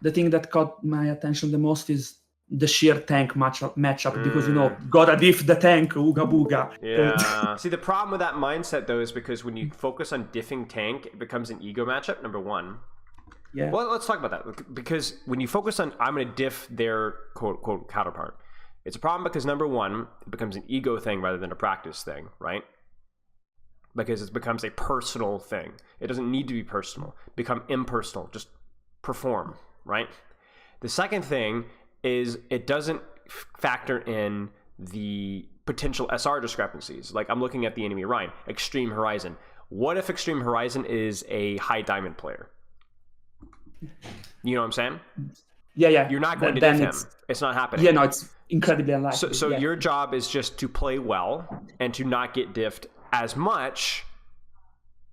the thing that caught my attention the most is the sheer tank matchup because, you know, gotta diff the tank, ooga booga. Yeah. See, the problem with that mindset, though, is because when you focus on diffing tank, it becomes an ego matchup, number one. Yeah. Well, let's talk about that. Because when you focus on, I'm going to diff their quote-unquote counterpart, it's a problem because, number one, it becomes an ego thing rather than a practice thing, right? Because it becomes a personal thing. It doesn't need to be personal. Become impersonal. Just perform, right? The second thing is it doesn't factor in the potential SR discrepancies. Like, I'm looking at the enemy Rein, Extreme Horizon. What if Extreme Horizon is a high diamond player? You know what I'm saying? Yeah. You're not going to diff him. It's not happening. Yeah, no, it's incredibly unlikely. So your job is just to play well and to not get diffed as much,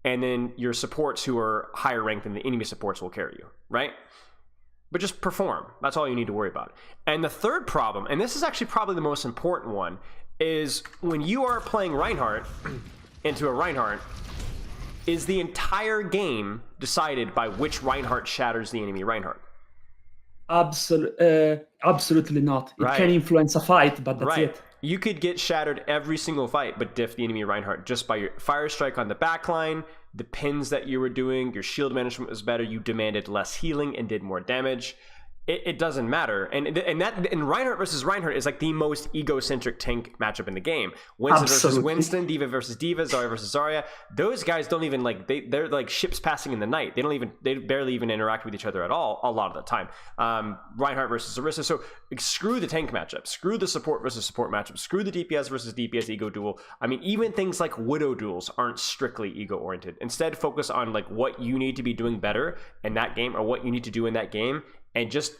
and then your supports who are higher ranked than the enemy supports will carry you, right? But just perform. That's all you need to worry about. And the third problem, and this is actually probably the most important one, is when you are playing Reinhardt into a Reinhardt, is the entire game decided by which Reinhardt shatters the enemy Reinhardt? Absolutely not. It can influence a fight, but that's it. You could get shattered every single fight, but diff the enemy Reinhardt just by your fire strike on the backline, the pins that you were doing, your shield management was better, you demanded less healing and did more damage. It doesn't matter. And Reinhardt versus Reinhardt is like the most egocentric tank matchup in the game. Winston versus Winston, Diva versus Diva, Zarya versus Zarya. Those guys don't even like, they're like ships passing in the night. They barely even interact with each other at all a lot of the time. Reinhardt versus Orisa. So screw the tank matchup. Screw the support versus support matchup. Screw the DPS versus DPS ego duel. I mean, even things like Widow duels aren't strictly ego oriented. Instead, focus on like what you need to be doing better in that game or what you need to do in that game, and just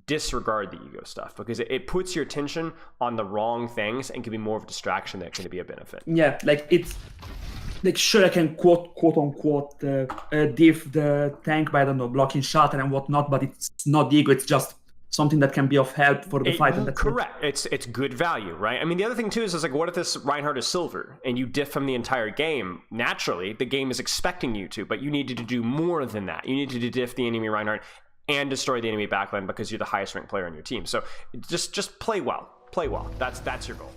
disregard the ego stuff because it puts your attention on the wrong things and can be more of a distraction than it can be a benefit. Yeah, like it's like, sure, I can quote unquote diff the tank by, I don't know, blocking shatter and whatnot, but it's not the ego, it's just something that can be of help for the fight. And correct. It's good value, right? I mean, the other thing too is like, what if this Reinhardt is silver and you diff from the entire game? Naturally, the game is expecting you to, but you needed to do more than that. You needed to diff the enemy Reinhardt and destroy the enemy backline because you're the highest ranked player on your team. So just play well. Play well. That's your goal.